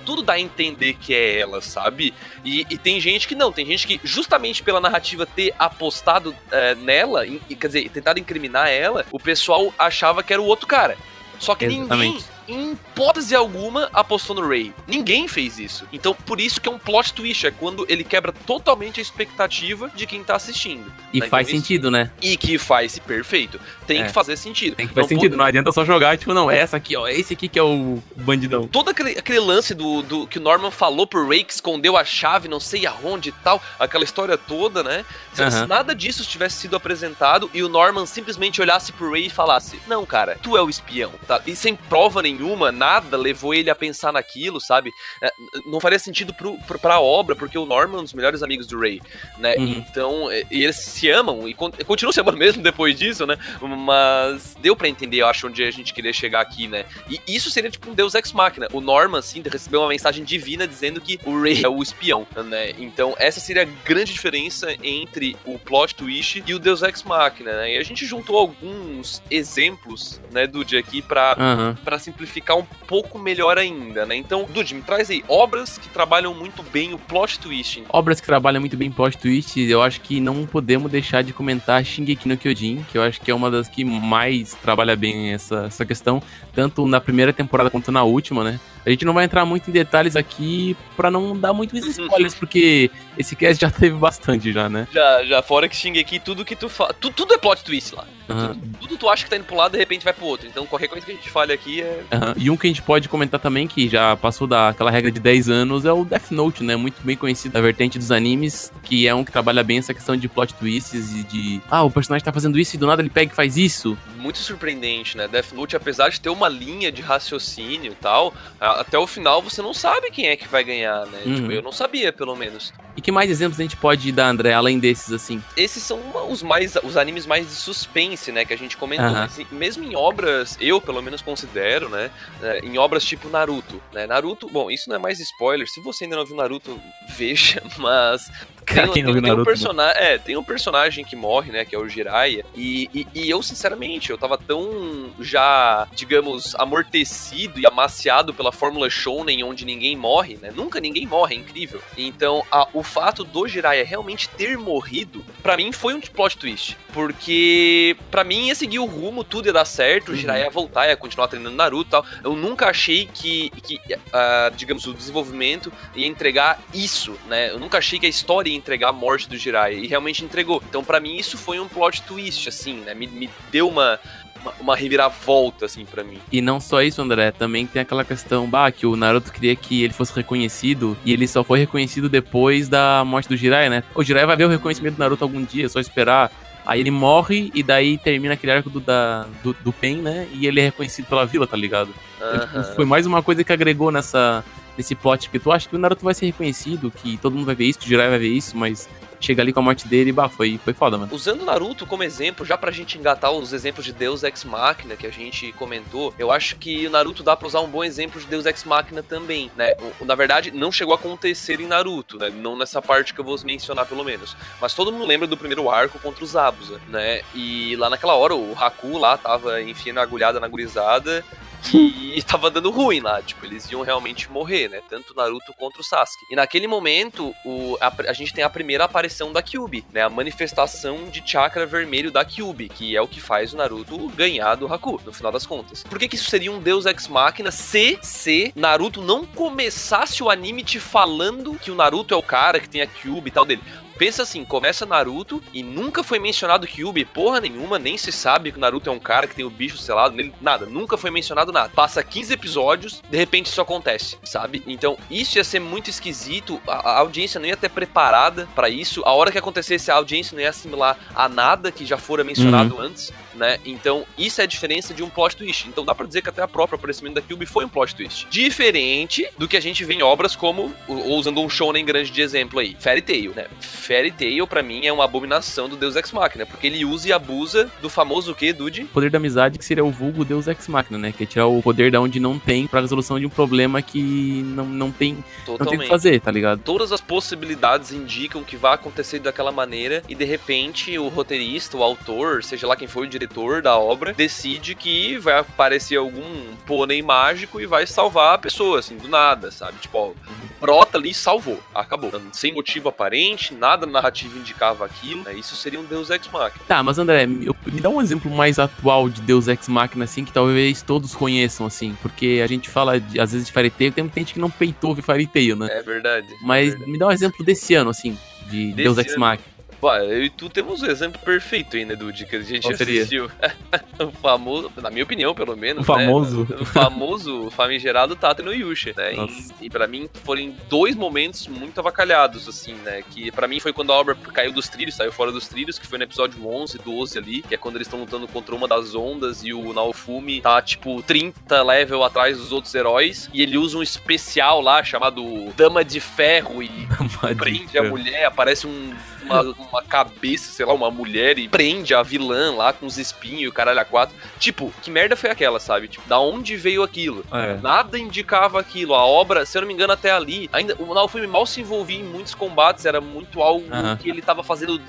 tudo dá a entender que é ela, sabe? E tem gente que não, tem gente que justamente pela narrativa ter apostado nela, quer dizer, tentado incriminar ela, o pessoal achava que era o outro cara. Só que ninguém em hipótese alguma, apostou no Rey. Ninguém fez isso. Então, por isso que é um plot twist, é quando ele quebra totalmente a expectativa de quem tá assistindo. E né? faz Então, sentido, né? E que faz perfeito. Tem que fazer sentido. Tem que fazer sentido, não adianta só jogar, tipo, não, é essa aqui, ó, é esse aqui que é o bandidão. Todo aquele lance do que o Norman falou pro Rey que escondeu a chave, não sei aonde e tal, aquela história toda, né? Se nada disso tivesse sido apresentado e o Norman simplesmente olhasse pro Rey e falasse, não, cara, tu é o espião, tá? E sem prova nenhuma, nada levou ele a pensar naquilo, sabe? Não faria sentido pra obra, porque o Norman é um dos melhores amigos do Rey, né? Então, e eles se amam e continuam se amando mesmo depois disso, né? Mas deu pra entender, eu acho, onde a gente queria chegar aqui, né? E isso seria tipo um Deus Ex Machina. O Norman, assim, recebeu uma mensagem divina dizendo que o Rey é o espião, né? Então, essa seria a grande diferença entre o plot twist e o Deus Ex Machina, né? E a gente juntou alguns exemplos, né, Dude, aqui pra simplificar um pouco melhor ainda, né? Então, Dude, me traz aí obras que trabalham muito bem o plot twist. Obras que trabalham muito bem plot twist, eu acho que não podemos deixar de comentar Shingeki no Kyojin, que eu acho que é uma das que mais trabalha bem essa questão, tanto na primeira temporada quanto na última, né? A gente não vai entrar muito em detalhes aqui pra não dar muitos spoilers, porque esse cast já teve bastante já, né? Já fora que Shingeki, tudo que tu fala... Tudo é plot twist lá. Tudo tu acha que tá indo pro lado, de repente vai pro outro. Então qualquer coisa que a gente fale aqui é... E um que a gente pode comentar também, que já passou daquela regra de 10 anos, é o Death Note, né? Muito bem conhecido da vertente dos animes, que é um que trabalha bem essa questão de plot twists e de... o personagem tá fazendo isso e do nada ele pega e faz isso. Muito surpreendente, né? Death Note, apesar de ter uma linha de raciocínio e tal, até o final você não sabe quem é que vai ganhar, né? Tipo, eu não sabia, pelo menos. E que mais exemplos a gente pode dar, André, além desses, assim? Esses são os animes mais de suspense, né, que a gente comentou. Mas, mesmo em obras, eu pelo menos considero, né, em obras tipo Naruto, né? Naruto, bom, isso não é mais spoiler, se você ainda não viu Naruto, veja, mas... Tem um personagem que morre, né, que é o Jiraiya, e eu, sinceramente, eu tava tão já, digamos, amortecido e amaciado pela fórmula Shonen, onde ninguém morre, né, nunca ninguém morre, é incrível. Então, o fato do Jiraiya realmente ter morrido, pra mim foi um plot twist, porque pra mim ia seguir o rumo, tudo ia dar certo, o Jiraiya ia voltar, ia continuar treinando Naruto e tal. Eu nunca achei que digamos, o desenvolvimento ia entregar isso, né, eu nunca achei que a história ia entregar a morte do Jiraiya, e realmente entregou. Então, pra mim, isso foi um plot twist, assim, né, me deu uma reviravolta, assim, pra mim. E não só isso, André, também tem aquela questão, que o Naruto queria que ele fosse reconhecido, e ele só foi reconhecido depois da morte do Jiraiya, né? O Jiraiya vai ver o reconhecimento do Naruto algum dia, é só esperar. Aí ele morre, e daí termina aquele arco do Pain, né? E ele é reconhecido pela vila, tá ligado? Então, tipo, foi mais uma coisa que agregou nesse plot, porque tu acha que o Naruto vai ser reconhecido, que todo mundo vai ver isso, que o Jiraiya vai ver isso, mas... chega ali com a morte dele e foi foda, mano. Usando Naruto como exemplo, já pra gente engatar os exemplos de Deus Ex Machina que a gente comentou, eu acho que o Naruto dá pra usar um bom exemplo de Deus Ex Machina também, né? Na verdade, não chegou a acontecer em Naruto, né? Não nessa parte que eu vou mencionar, pelo menos. Mas todo mundo lembra do primeiro arco contra os Zabuza, né? E lá naquela hora, o Haku lá tava enfiando a agulhada na gurizada e tava dando ruim lá, tipo, eles iam realmente morrer, né, tanto o Naruto contra o Sasuke. E naquele momento, a gente tem a primeira aparição da Kyuubi, né, a manifestação de chakra vermelho da Kyuubi, que é o que faz o Naruto ganhar do Haku, no final das contas. Por que isso seria um Deus Ex Machina se Naruto não começasse o anime te falando que o Naruto é o cara que tem a Kyuubi e tal dele? Pensa assim, começa Naruto e nunca foi mencionado Kyuubi, porra nenhuma, nem se sabe que o Naruto é um cara que tem o bicho selado nele, nada, nunca foi mencionado nada. Passa 15 episódios, de repente isso acontece, sabe? Então isso ia ser muito esquisito, a audiência não ia ter preparada pra isso, a hora que acontecesse a audiência não ia assimilar a nada que já fora mencionado antes, né? Então isso é a diferença de um plot twist. Então dá pra dizer que até o próprio aparecimento da Kyuubi foi um plot twist. Diferente do que a gente vê em obras como, usando um shonen grande de exemplo aí, Fairy Tail, né? Fairy Tail, pra mim, é uma abominação do Deus Ex Machina, porque ele usa e abusa do famoso o quê, Dude? O poder da amizade, que seria o vulgo Deus Ex Machina, né? Que é tirar o poder da onde não tem pra resolução de um problema que não tem o que fazer, tá ligado? Todas as possibilidades indicam que vai acontecer daquela maneira e, de repente, o roteirista, o autor, seja lá quem for o diretor, protetor da obra, decide que vai aparecer algum pônei mágico e vai salvar a pessoa, assim, do nada, sabe? Tipo, ó, brota ali e salvou. Acabou. Sem motivo aparente, nada narrativo indicava aquilo, né? Isso seria um Deus Ex Machina. Tá, mas André, me dá um exemplo mais atual de Deus Ex Machina, assim, que talvez todos conheçam, assim, porque a gente fala, às vezes, de Fairy Tail, tem muita gente que não peitou ver Fairy Tail, né? É verdade. Mas verdade. me dá um exemplo desse ano, assim, de Deus Ex Machina. Pô, eu e tu temos um exemplo perfeito aí, né, Dude, que a gente assistiu. O famoso, na minha opinião, pelo menos, o famoso. Né, o famoso famigerado Tate no Yusha, né? E pra mim foram 2 momentos muito avacalhados, assim, né? Que pra mim foi quando a obra caiu dos trilhos, saiu fora dos trilhos, que foi no episódio 11, 12 ali, que é quando eles estão lutando contra uma das ondas e o Naofumi tá, tipo, 30 level atrás dos outros heróis, e ele usa um especial lá chamado Dama de Ferro e prende a mulher, aparece uma cabeça, sei lá, uma mulher e prende a vilã lá com os espinhos e o caralho a 4. Tipo, que merda foi aquela, sabe? Tipo, da onde veio aquilo? Nada indicava aquilo. A obra, se eu não me engano, até ali, ainda o Naofumi mal se envolvia em muitos combates, era muito algo que ele tava fazendo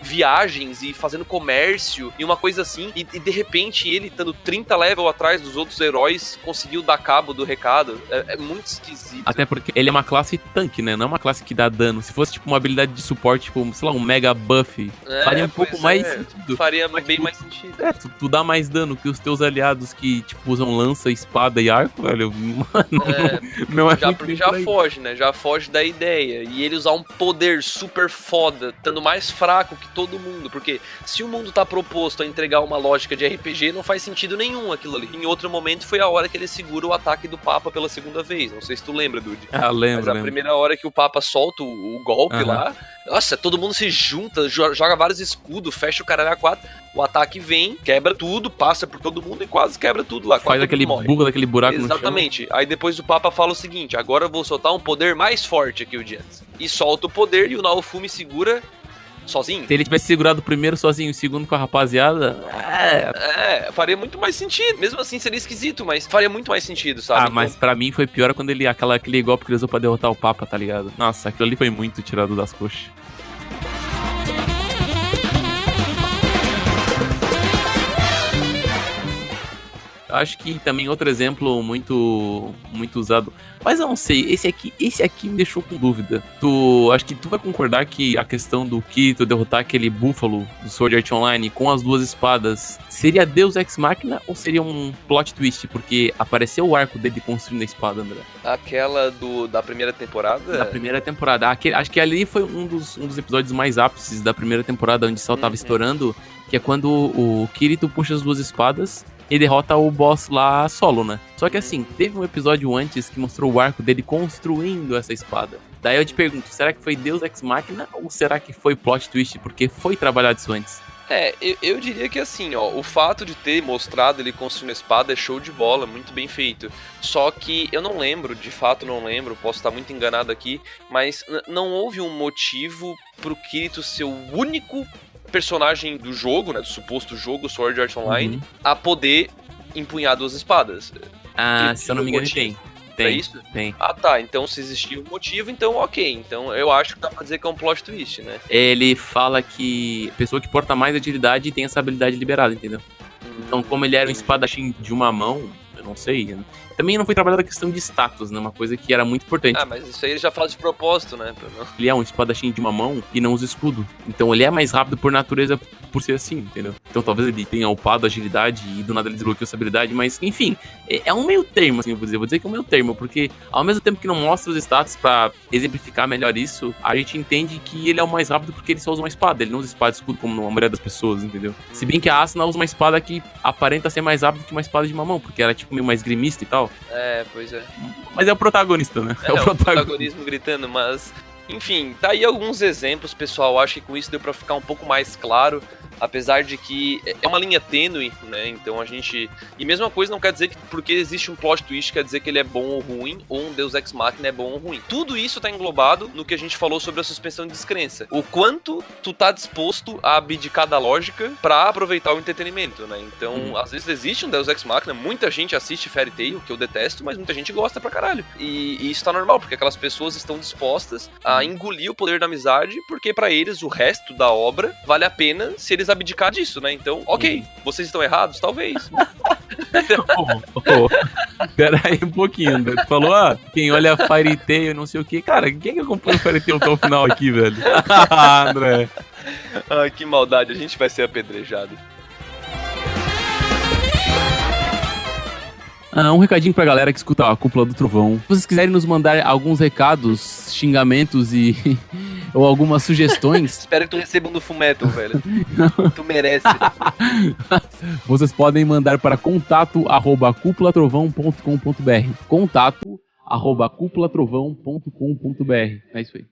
viagens e fazendo comércio e uma coisa assim, e de repente ele, estando 30 level atrás dos outros heróis, conseguiu dar cabo do recado. É muito esquisito. Até porque ele é uma classe tanque, né? Não é uma classe que dá dano. Se fosse, tipo, uma habilidade de suporte, tipo, sei lá, um mega buff, faria um pouco mais sentido. Faria bem mais sentido. Tu dá mais dano que os teus aliados que, tipo, usam lança, espada e arco, velho. Mano, não é porque já foge, né? Já foge da ideia. E ele usar um poder super foda, estando mais fraco que todo mundo. Porque se o mundo tá proposto a entregar uma lógica de RPG, não faz sentido nenhum aquilo ali. Em outro momento foi a hora que ele segura o ataque do Papa pela segunda vez. Não sei se tu lembra, Dude. Lembro. Mas a primeira hora que o Papa solta o golpe lá, nossa, todo mundo se junta, joga vários escudos, fecha o caralho a 4, o ataque vem, quebra tudo, passa por todo mundo e quase quebra tudo lá. Faz aquele bug daquele buraco no chão. Exatamente. Aí depois o Papa fala o seguinte: agora eu vou soltar um poder mais forte que o de antes. E solta o poder e o Naofumi segura sozinho. Se ele tivesse segurado o primeiro sozinho e o segundo com a rapaziada... faria muito mais sentido. Mesmo assim seria esquisito, mas faria muito mais sentido, sabe? Mas pra mim foi pior quando ele aquele golpe que ele usou pra derrotar o Papa, tá ligado? Nossa, aquilo ali foi muito tirado das coxas. Acho que também outro exemplo muito usado, mas eu não sei, esse aqui me deixou com dúvida. Acho que tu vai concordar que a questão do Kirito derrotar aquele búfalo do Sword Art Online com as 2 espadas seria Deus Ex Machina ou seria um plot twist? Porque apareceu o arco dele construindo a espada, André. Aquela da primeira temporada? Da primeira temporada. Acho que ali foi um dos episódios mais ápices da primeira temporada, onde o sol tava estourando, que é quando o Kirito puxa as 2 espadas e derrota o boss lá solo, né? Só que assim, teve um episódio antes que mostrou o arco dele construindo essa espada. Daí eu te pergunto, será que foi Deus Ex Machina ou será que foi plot twist? Porque foi trabalhado isso antes. Eu diria que assim, ó, o fato de ter mostrado ele construindo a espada é show de bola, muito bem feito. Só que eu não lembro, de fato não lembro, posso estar muito enganado aqui, mas não houve um motivo pro Kirito ser o único personagem do jogo, né, do suposto jogo Sword Art Online, a poder empunhar 2 espadas. Se eu não me engano, tem. É isso? Tem. Ah, tá. Então, se existia um motivo, então ok. Então, eu acho que dá pra dizer que é um plot twist, né? Ele fala que a pessoa que porta mais agilidade tem essa habilidade liberada, entendeu? Então, como ele era um espadachim de uma mão, eu não sei. Também não foi trabalhada a questão de status, né? Uma coisa que era muito importante. Mas isso aí ele já faz de propósito, né? Ele é um espadachim de uma mão e não usa escudo. Então ele é mais rápido por natureza por ser assim, entendeu? Então talvez ele tenha upado a agilidade e do nada ele desbloqueou essa habilidade, mas enfim, é um meio termo, assim, eu vou dizer que é um meio termo, porque ao mesmo tempo que não mostra os status pra exemplificar melhor isso, a gente entende que ele é o mais rápido porque ele só usa uma espada, ele não usa espada e escudo como a maioria das pessoas, entendeu? Se bem que a Asuna usa uma espada que aparenta ser mais rápido que uma espada de uma mão, porque ela é tipo meio mais grimista e tal. Pois é. Mas é o protagonista, né? É o protagonismo gritando, mas... Enfim, tá aí alguns exemplos, pessoal. Acho que com isso deu pra ficar um pouco mais claro. Apesar de que é uma linha tênue, né? Então a gente... E mesma coisa não quer dizer que porque existe um plot twist quer dizer que ele é bom ou ruim, ou um Deus Ex Machina é bom ou ruim. Tudo isso tá englobado no que a gente falou sobre a suspensão de descrença. O quanto tu tá disposto a abdicar da lógica pra aproveitar o entretenimento, né? Então, às vezes existe um Deus Ex Machina, muita gente assiste Fairy Tail, que eu detesto, mas muita gente gosta pra caralho. E isso tá normal, porque aquelas pessoas estão dispostas a engolir o poder da amizade, porque pra eles o resto da obra vale a pena se eles eles abdicar disso, né? Então, ok, vocês estão errados? Talvez. Pera aí um pouquinho. Tu falou, quem olha Fairy Tail, não sei o que. Cara, quem que acompanha o Fairy Tail até o final aqui, velho? André. Ai, que maldade, a gente vai ser apedrejado. Um recadinho pra galera que escuta a Cúpula do Trovão. Se vocês quiserem nos mandar alguns recados, xingamentos e ou algumas sugestões... Espero que tu receba um do Fullmetal, velho. Tu merece. Vocês podem mandar para contato@cúpulatrovão.com.br contato@cúpulatrovão.com.br. É isso aí.